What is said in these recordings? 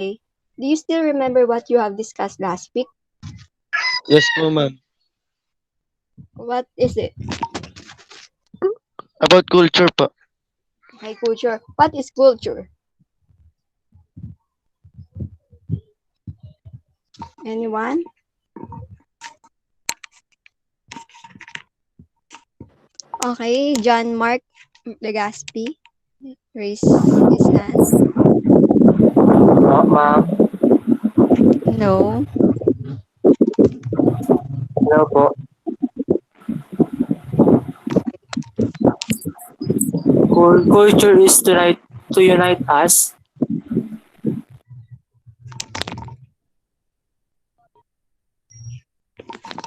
Do you still remember what you have discussed last week? Yes po, ma'am. What is it? About culture po. Okay, culture. What is culture? Anyone? Okay, John Mark Legaspi raise his hand. Ma'am. No. Hello po. Culture is to unite us.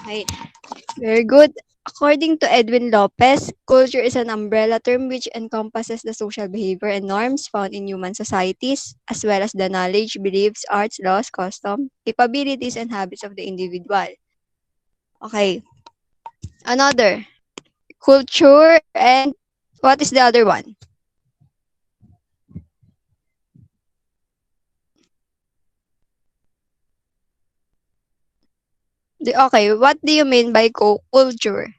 Okay, very good. According to Edwin Lopez, culture is an umbrella term which encompasses the social behavior and norms found in human societies, as well as the knowledge, beliefs, arts, laws, custom, capabilities, and habits of the individual. Okay, another. Culture and what is the other one? Okay, what do you mean by culture?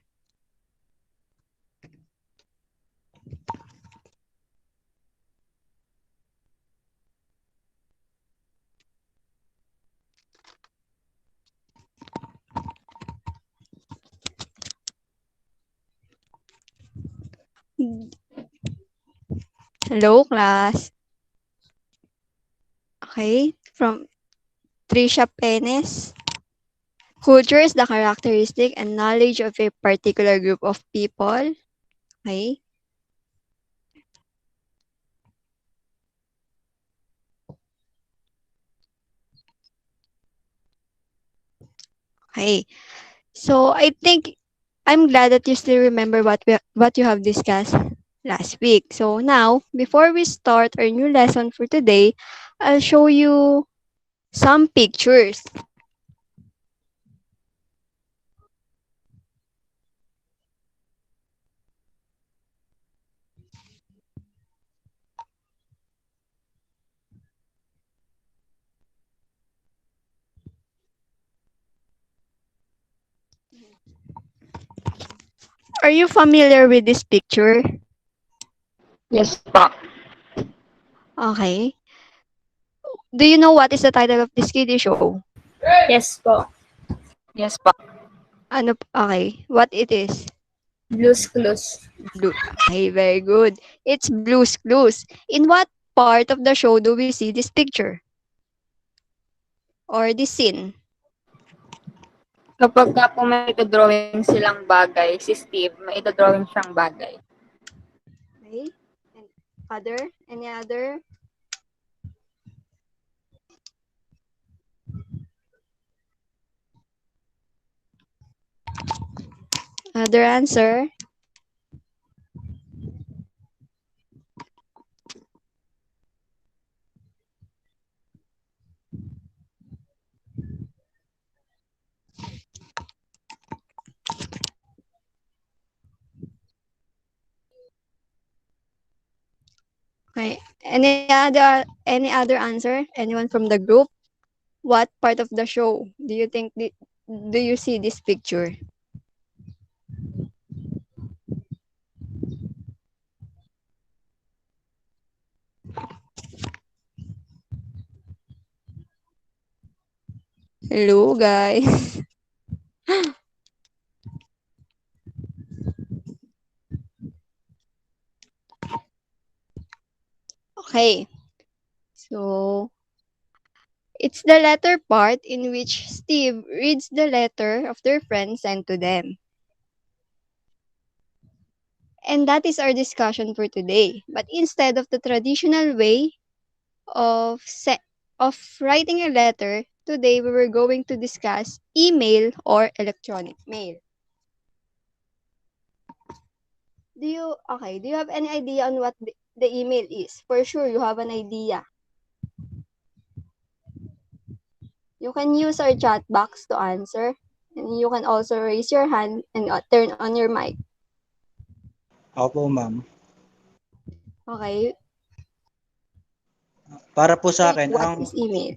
Hello, class. Okay, from Trisha Penes. Culture is the characteristic and knowledge of a particular group of people. Okay. Okay. So I think I'm glad that you still remember what you have discussed last week. So now, before we start our new lesson for today, I'll show you some pictures. Are you familiar with this picture? Yes po. Okay. Do you know what is the title of this kiddie show? Yes po. Yes po. Ano, okay. What it is? Blues Clues. Blue. Okay, very good. It's Blue's Clues. In what part of the show do we see this picture? Or this scene? Kapag ka po may drawing silang bagay, si Steve, may drawing siyang bagay. Okay. And other? Any other? Other answer? Okay. Any other answer? Anyone from the group? What part of the show do you think do you see this picture? Hello, guys. Okay. So, it's the letter part in which Steve reads the letter of their friend sent to them. And that is our discussion for today. But instead of the traditional way of of writing a letter, today we were going to discuss email or electronic mail. Do you have any idea on what the email is? For sure you have an idea. You can use our chat box to answer, and you can also raise your hand and turn on your mic. Opo, ma'am. Okay? Para po sa akin, What is email?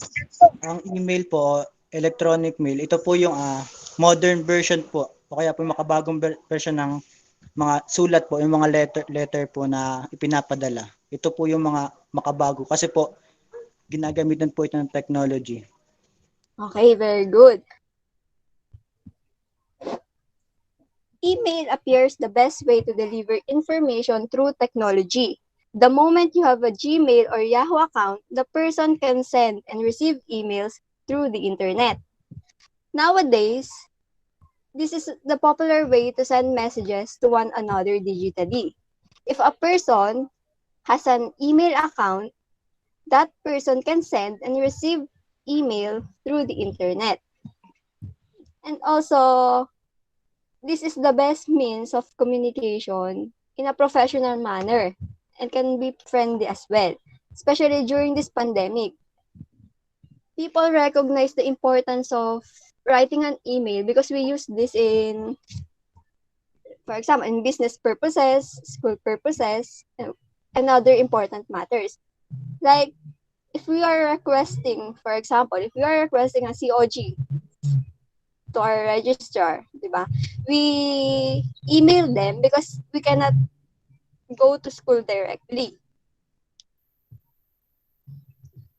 ang email po, electronic mail, ito po yung modern version po. O kaya po yung makabagong version ng mga sulat po, yung mga letter po na ipinapadala. Ito po yung mga makabago kasi po ginagamitan po ito ng technology. Okay, very good. Email appears the best way to deliver information through technology. The moment you have a Gmail or Yahoo account, the person can send and receive emails through the internet. Nowadays, this is the popular way to send messages to one another digitally. If a person has an email account, that person can send and receive email through the internet. And also, this is the best means of communication in a professional manner and can be friendly as well, especially during this pandemic. People recognize the importance of writing an email because we use this in, for example, in business purposes, school purposes, and other important matters. Like, if we are requesting, for example, if we are requesting a COG to our registrar, diba? We email them because we cannot go to school directly.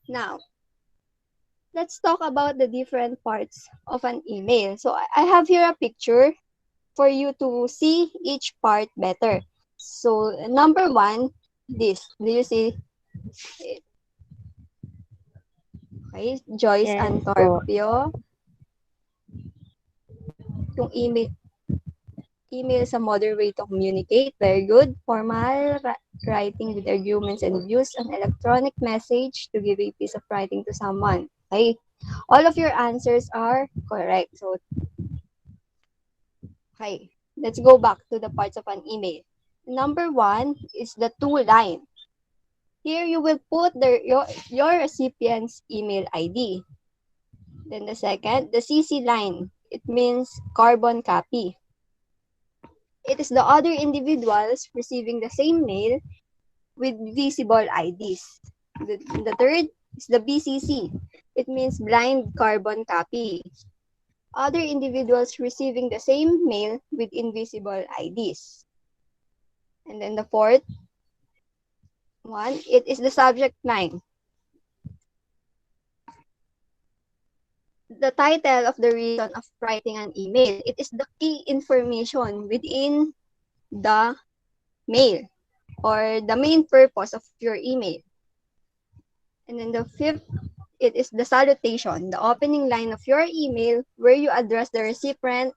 Now, let's talk about the different parts of an email. So I have here a picture for you to see each part better. So number one, this. Do you see it? Okay, Joyce Yes po. Antorpio. Yung email is a modern way to communicate. Very good. Formal writing with arguments and views. An electronic message to give a piece of writing to someone. Okay. All of your answers are correct. So, okay. Let's go back to the parts of an email. Number one is the to line. Here you will put your recipient's email ID. Then the second, the CC line. It means carbon copy. It is the other individuals receiving the same mail with visible IDs. The third is the BCC. It means blind carbon copy. Other individuals receiving the same mail with invisible IDs. And then the fourth one, it is the subject line. The title of the reason of writing an email. It is the key information within the mail or the main purpose of your email. And then the fifth, it is the salutation, the opening line of your email where you address the recipient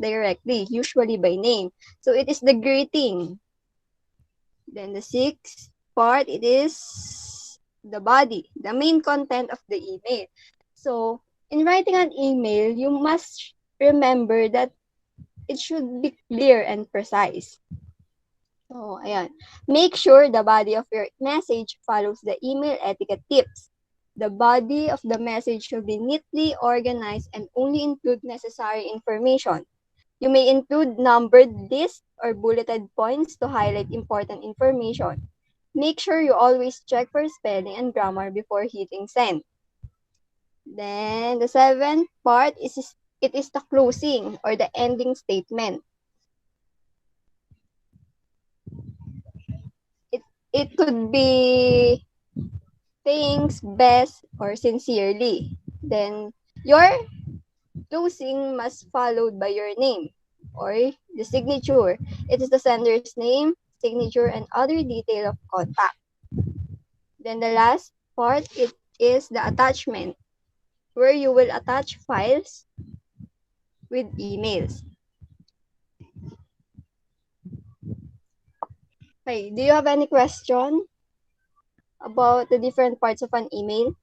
directly, usually by name. So it is the greeting. Then the sixth part, it is the body, the main content of the email. So in writing an email, you must remember that it should be clear and precise. So, ayan. Make sure the body of your message follows the email etiquette tips. The body of the message should be neatly organized and only include necessary information. You may include numbered lists or bulleted points to highlight important information. Make sure you always check for spelling and grammar before hitting send. Then, the seventh part is it is the closing or the ending statement. It could be thanks, best, or sincerely. Then, your closing must followed by your name or the signature. It is the sender's name, signature, and other detail of contact. Then the last part, it is the attachment, where you will attach files with emails. Okay, do you have any question about the different parts of an email?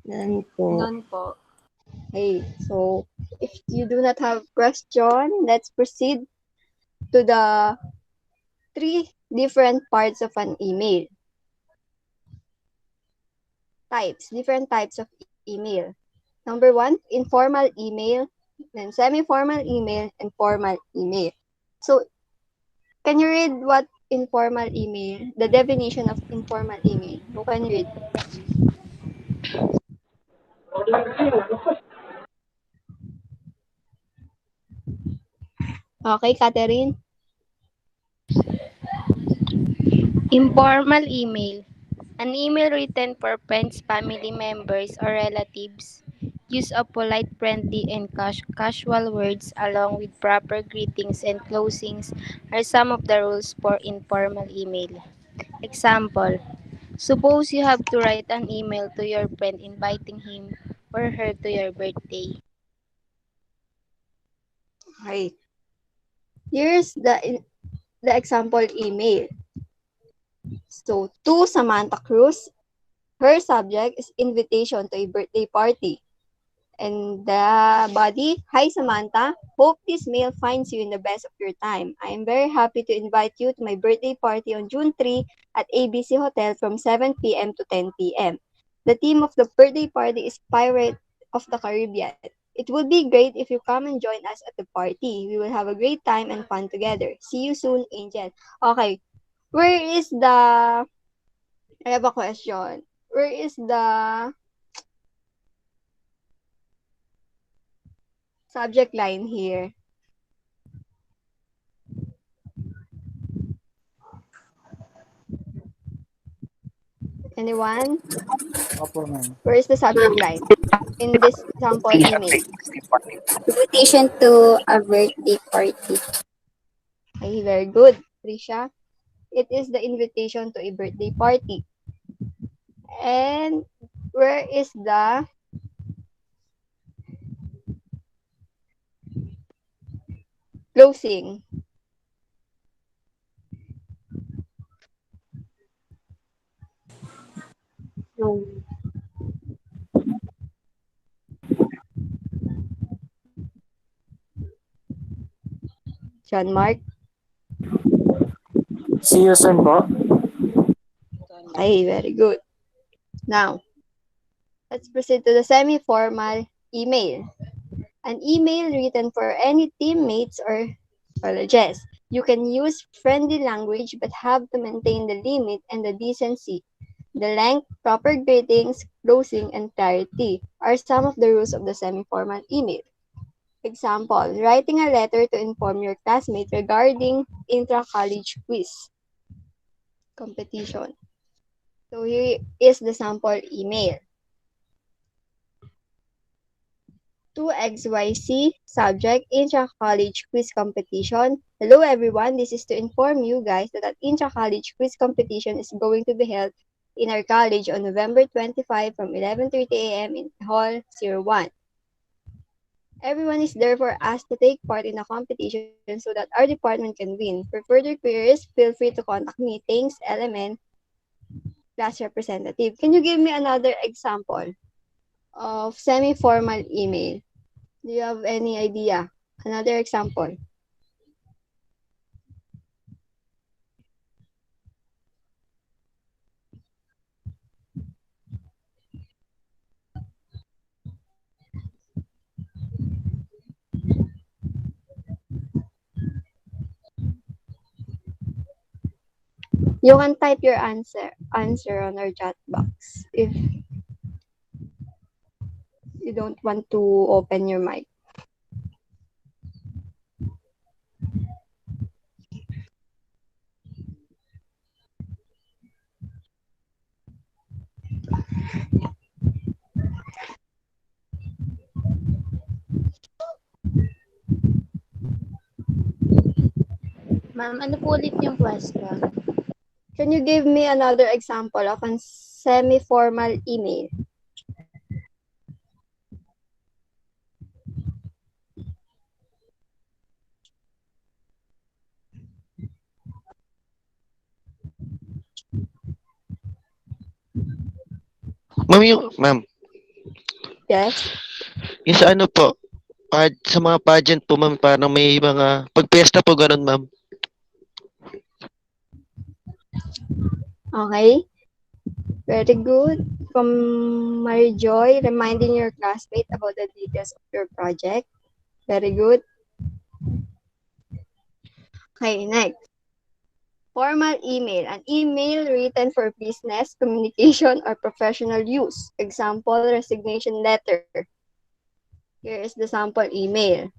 None po. None po. Okay, so if you do not have question, let's proceed to the three different parts of an email. Different types of email. Number one, informal email, then semi-formal email, and formal email. So Can you read what informal email, the definition of informal email? Who can read? Okay, Catherine. Informal email. An email written for friends, family members, or relatives. Use of polite, friendly, and casual words along with proper greetings and closings are some of the rules for informal email. Example: suppose you have to write an email to your friend inviting him or her to your birthday. Okay. Here's the example email. So, to Samantha Cruz, her subject is invitation to a birthday party. And the body, hi Samantha, hope this mail finds you in the best of your time. I am very happy to invite you to my birthday party on June 3 at ABC Hotel from 7 p.m. to 10 p.m. The theme of the birthday party is Pirate of the Caribbean. It would be great if you come and join us at the party. We will have a great time and fun together. See you soon, Angel. Okay, where is the... I have a question. Where is the subject line here? Anyone? Opo, ma'am. Where is the subject line in this sample email? Invitation to a birthday party. Okay, very good, Trisha. It is the invitation to a birthday party. And where is the closing? John Mark? See you soon po. Okay, very good. Now, let's proceed to the semi-formal email. An email written for any teammates or colleges. You can use friendly language but have to maintain the limit and the decency. The length, proper greetings, closing, and clarity are some of the rules of the semi-formal email. Example, writing a letter to inform your classmate regarding intra-college quiz competition. So here is the sample email. To XYZ, subject, intra-college quiz competition. Hello everyone, this is to inform you guys that an intra-college quiz competition is going to be held in our college on November 25 from 11:30 a.m. in Hall 01. Everyone is therefore asked to take part in the competition so that our department can win. For further queries, feel free to contact me. Thanks, LMN class representative. Can you give me another example of semi-formal email? Do you have any idea? Another example. You can type your answer on our chat box if you don't want to open your mic. Ma'am, ano po ulit yung question? Can you give me another example of a semi-formal email? Ma'am, Yes? yung sa ano po, sa mga pageant po, ma'am, parang may mga, pag piyesta po, ganun, ma'am. Okay. Very good. From Mary Joy, reminding your classmate about the details of your project. Very good. Okay, next. Formal email, an email written for business, communication, or professional use. Example, resignation letter. Here is the sample email.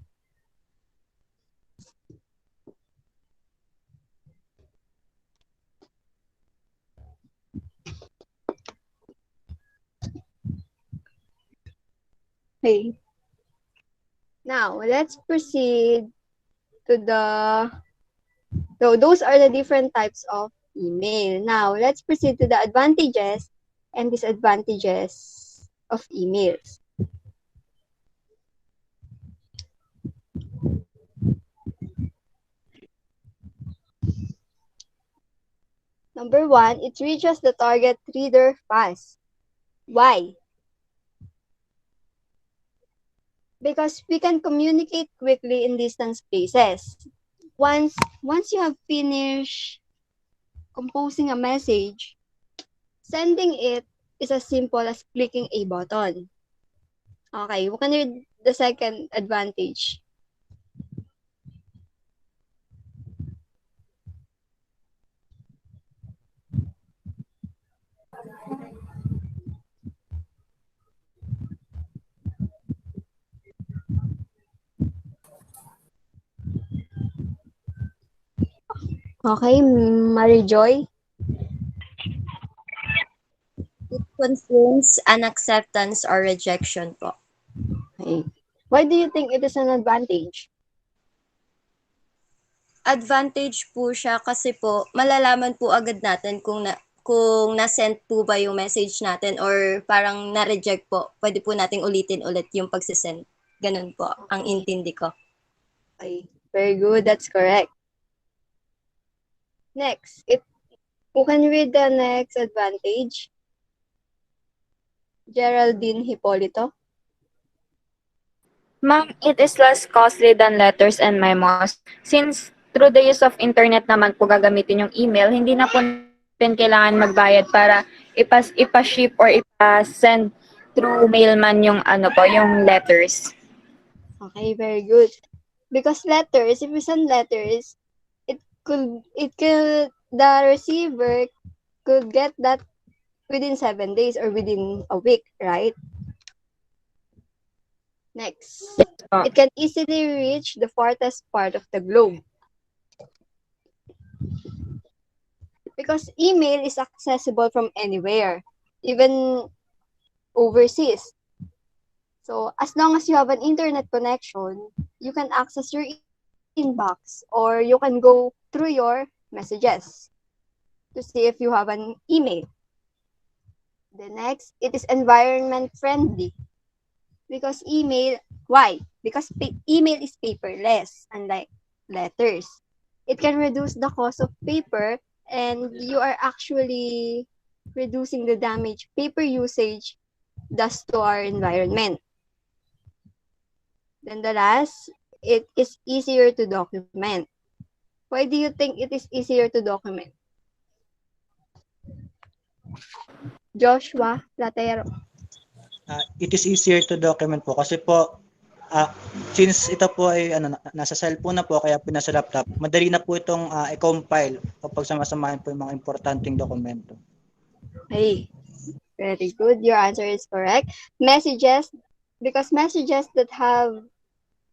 Okay. Now, let's proceed to so those are the different types of email. Now, let's proceed to the advantages and disadvantages of emails. Number one, it reaches the target reader fast. Why? Because we can communicate quickly in distance places. Once you have finished composing a message, sending it is as simple as clicking a button. Okay, we can read the second advantage. Okay, Marijoy. It confirms an acceptance or rejection po. Okay. Why do you think it is an advantage? Advantage po siya kasi po malalaman po agad natin kung na-send po ba yung message natin or parang na-reject po. Pwede po nating ulitin ulit yung pagsisend. Ganun po ang intindi ko. Okay, very good. That's correct. Next, who can read the next advantage? Geraldine Hipolito. Ma'am, it is less costly than letters and memos. Since through the use of internet naman po gagamitin yung email, hindi na po natin kailangan magbayad para ipa-ship or ipa-send through mailman yung yung letters. Okay, very good. Because letters, if we send letters, the receiver could get that within 7 days or within a week, right? Next, it can easily reach the farthest part of the globe. Because email is accessible from anywhere, even overseas. So as long as you have an internet connection, you can access your inbox or you can go through your messages to see if you have an email. The next, it is environment friendly. Because why? Because email is paperless, unlike letters. It can reduce the cost of paper and you are actually reducing the damage paper usage does to our environment. Then the last, it is easier to document. Why do you think it is easier to document? Joshua Platero. It is easier to document po kasi po since ito po ay nasa cellphone na po kaya pinasa laptop, madali na po itong i-compile o pagsamasamahin po yung mga importanteng dokumento. Hey, very good. Your answer is correct. Messages, because messages that have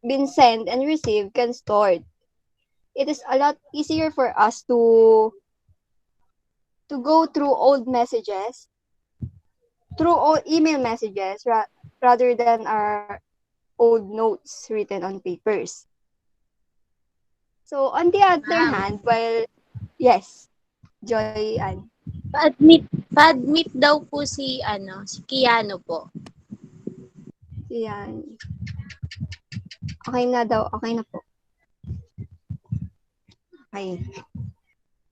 been sent and received can stored. It is a lot easier for us to go through old messages, through old email messages rather than our old notes written on papers. So on the other hand, yes, Joy Ann. Pa-admit daw po si Kiano po. Yan. Okay na daw. Okay na po. Okay.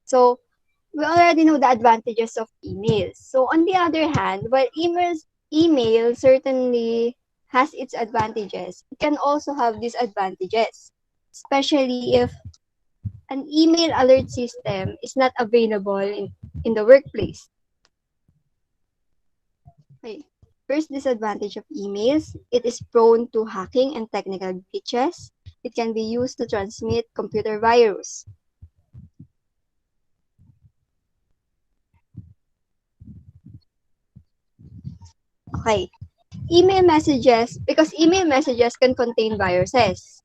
So, we already know the advantages of emails. So, on the other hand, while email certainly has its advantages, it can also have disadvantages, especially if an email alert system is not available in the workplace. Okay. First disadvantage of emails, it is prone to hacking and technical glitches. It can be used to transmit computer virus. Okay. Email messages, because email messages can contain viruses.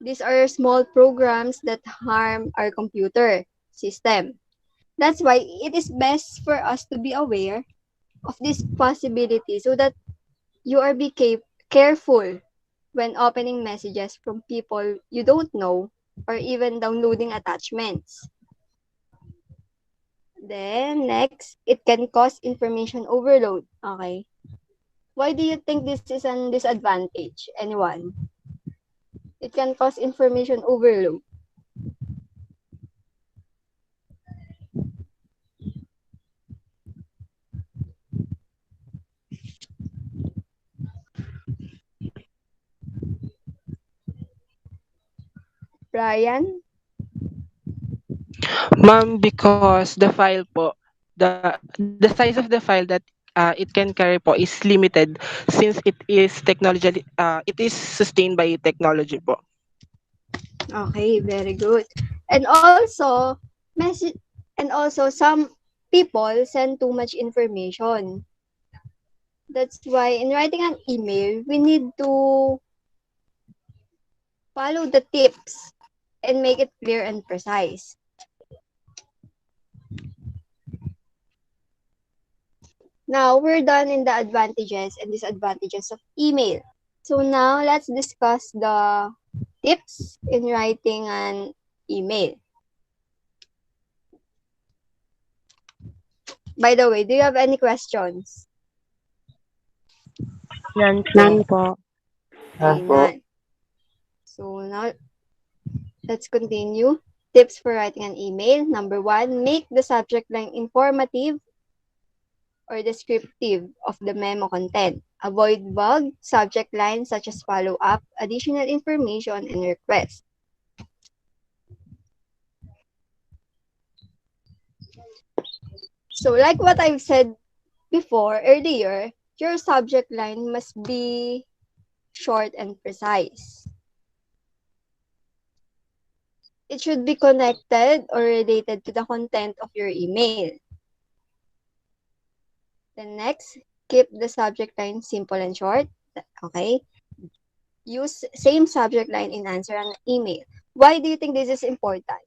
These are small programs that harm our computer system. That's why it is best for us to be aware of this possibility so that you are careful when opening messages from people you don't know or even downloading attachments. Then next, it can cause information overload. Okay. Why do you think this is an disadvantage? Anyone? It can cause information overload. Brian? Ma'am, because the file po, the size of the file that it can carry po is limited since it is sustained by technology po. Okay, very good. And also, message and also some people send too much information. That's why in writing an email, we need to follow the tips and make it clear and precise. Now, we're done in the advantages and disadvantages of email. So now, let's discuss the tips in writing an email. By the way, do you have any questions? None None po. po. Okay, Po. none. So now, let's continue. Tips for writing an email. Number 1, make the subject line informative or descriptive of the memo content. Avoid vague subject lines such as follow up, additional information, and request. So, like what I've said before earlier, your subject line must be short and precise. It should be connected or related to the content of your email. Then next, keep the subject line simple and short. Okay. Use same subject line in answer an email. Why do you think this is important?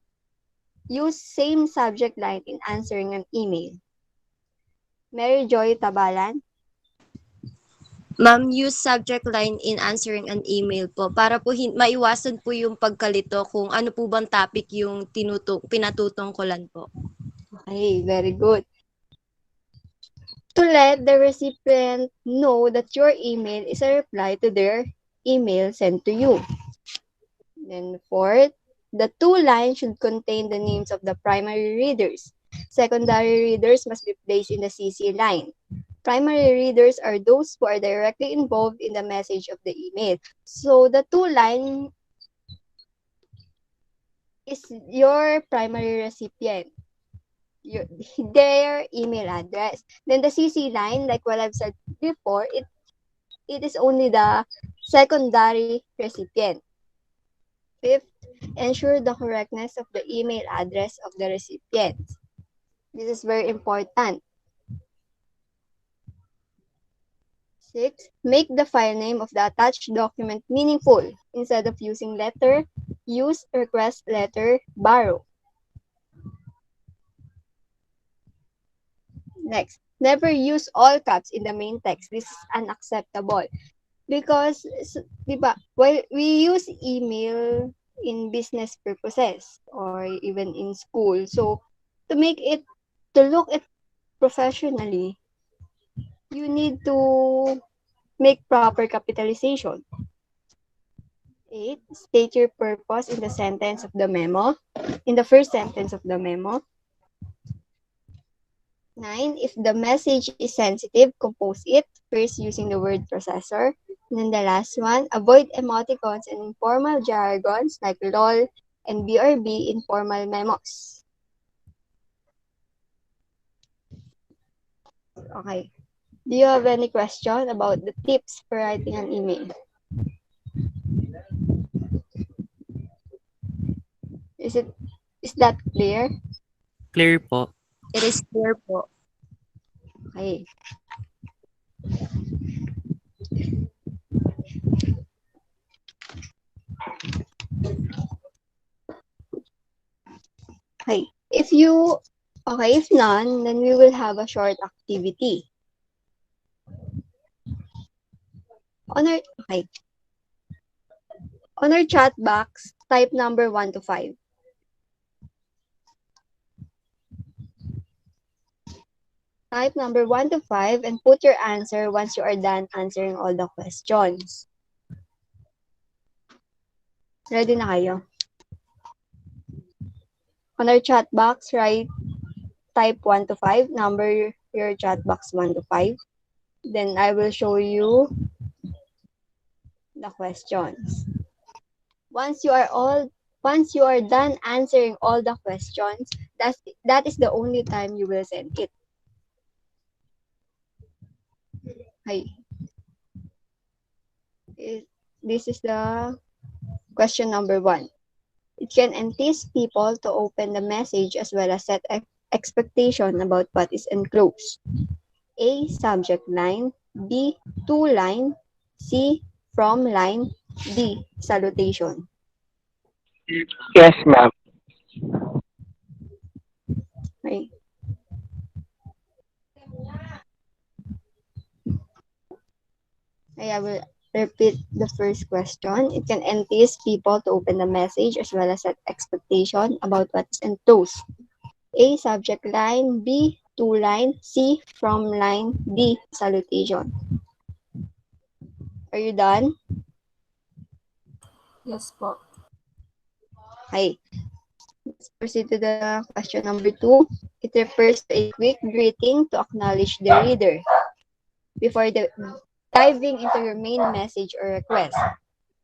Use same subject line in answering an email. Mary Joy Tabalan. Ma'am, use subject line in answering an email po para po maiwasan po yung pagkalito kung ano po bang topic yung pinatutungkulan po. Okay, very good. To let the recipient know that your email is a reply to their email sent to you. Then fourth, the two lines should contain the names of the primary readers. Secondary readers must be placed in the CC line. Primary readers are those who are directly involved in the message of the email. So the two line is your primary recipient, their email address. Then the CC line, like what I've said before, it is only the secondary recipient. Fifth, ensure the correctness of the email address of the recipient. This is very important. 6, make the file name of the attached document meaningful. Instead of using letter, use request letter borrow. Next, never use all caps in the main text. This is unacceptable. Because, diba, while we use email in business purposes or even in school, so to make it, to look it professionally, you need to make proper capitalization. 8, state your purpose in the sentence of the memo, in the first sentence of the memo. 9, if the message is sensitive, compose it first using the word processor. And then the last one, avoid emoticons and informal jargons like LOL and BRB in formal memos. Okay. Do you have any question about the tips for writing an email? Is that clear? Clear po. It is clear po. Okay. Okay. If none, then we will have a short activity. On our, okay. On our chat box, type number 1 to 5. Type number 1 to 5 and put your answer once you are done answering all the questions. Ready na kayo? On our chat box, type 1 to 5, number your chat box 1 to 5. Then I will show you the questions. Once you are done answering all the questions, that is the only time you will send it. Hi. This is the question number 1. It can entice people to open the message as well as set expectation about what is enclosed. A. Subject line. B. To line. C. From line. D. Salutation. Yes, ma'am. Okay. I will repeat the first question. It can entice people to open the message as well as set expectation about what's enclosed. A. Subject line. B. To line. C. From line. D. Salutation. Are you done? Yes po. Hi. Let's proceed to the question number 2. It refers to a quick greeting to acknowledge the reader before diving into your main message or request.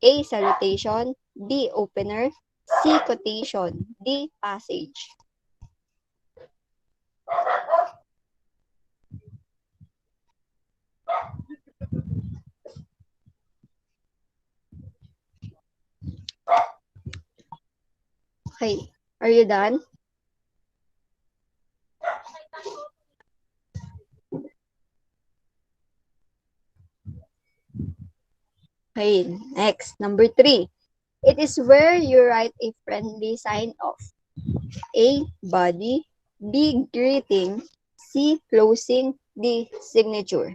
A. Salutation. B. Opener. C. Quotation. D. Passage. Okay. Are you done? Okay. Next. Number 3. It is where you write a friendly sign off. A. Body. B. Greeting. C. Closing. D. Signature.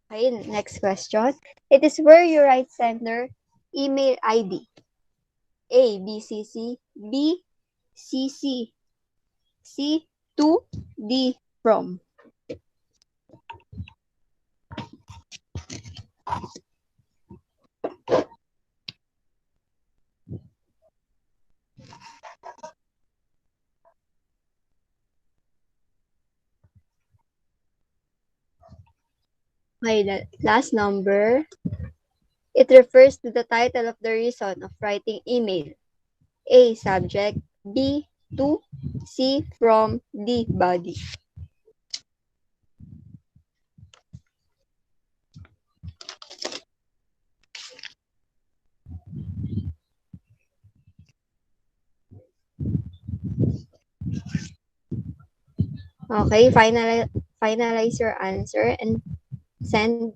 Okay, next question. It is where you write sender email ID. A. BCC. B. CC. C. To. D. From. Okay, the last number. It refers to the title of the reason of writing email. A. Subject. B. To. C. From. D. Body. Okay, finalize your answer and send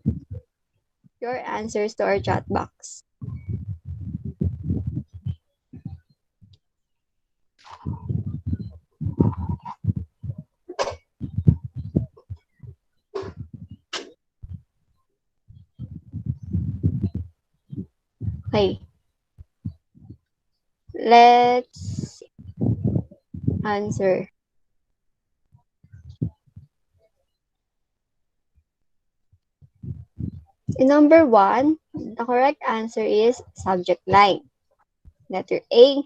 your answers to our chat box. Okay. Let's answer. In number 1, the correct answer is subject line. Letter A.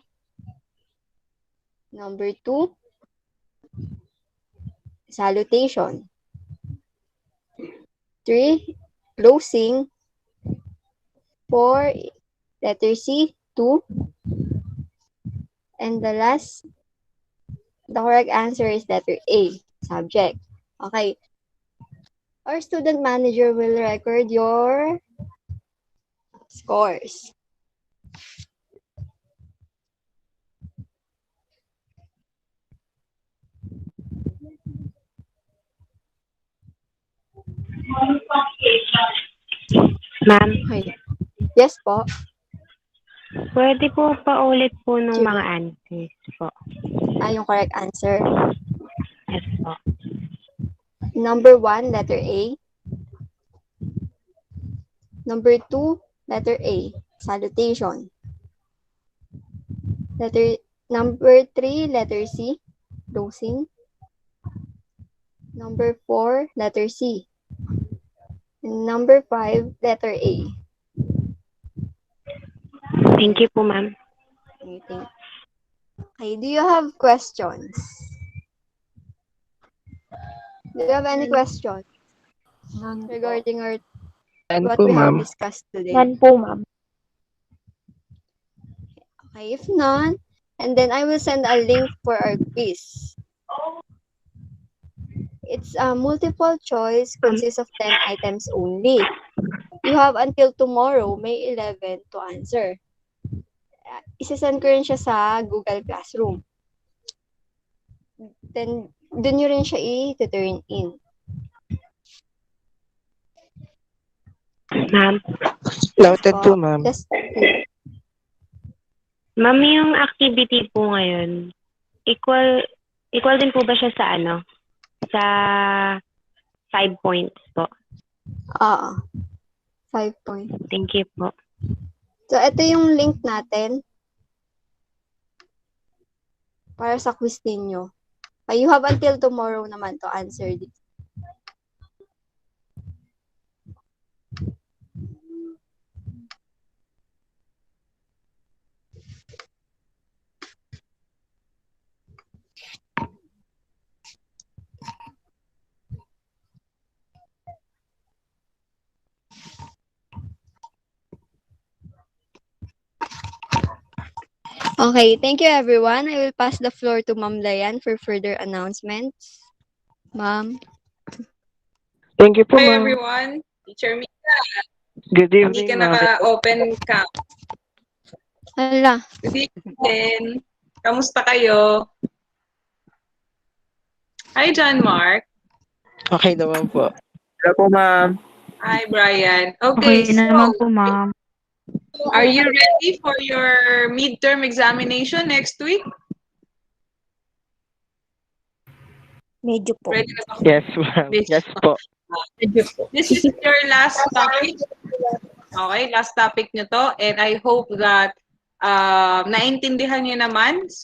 Number 2, salutation. 3, closing. 4, letter C, to. And the last The correct answer is letter A, subject. Okay. Our student manager will record your scores. Ma'am, Okay. Yes po. pwede po paulit po nung Sige. mga answers po. Yung correct answer. Yes po. Number 1, letter A. Number 2, letter A, salutation. Number 3, letter C, dosing. Number 4, letter C. And number 5, letter A. Thank you po, ma'am. Anything. Okay, do you have questions? Do you have any questions regarding what po, we have ma'am. discussed today? None po, ma'am. Okay, if none, and then I will send a link for our quiz. It's a multiple choice, consists of 10 items only. You have until tomorrow, May 11, to answer. Isasend ko rin siya sa Google Classroom. Then, dun nyo rin siya i-turn in. Ma'am. Noted po, ma'am. Yes. Ma'am, yung activity po ngayon, equal din po ba siya sa sa 5 points po? 5 points. Thank you po. So, ito yung link natin para sa quiz ninyo. You have until tomorrow naman to answer this. Okay, thank you everyone. I will pass the floor to Ma'am Layan for further announcements. Ma'am. Thank you po, Hi ma'am. everyone, Teacher Mika. Good Hindi evening, ka ma'am. naka-open cam. Hala. Good evening. Kamusta kayo? Hi John Mark. Okay naman po. Hello po, ma'am. Hi Brian. Okay, so po, ma'am. are you ready for your midterm examination next week? Medyo po. Ready na ba? Yes, ma'am. Yes po. This is your last topic. Okay, last topic nyo to. And I hope that naintindihan nyo naman. So,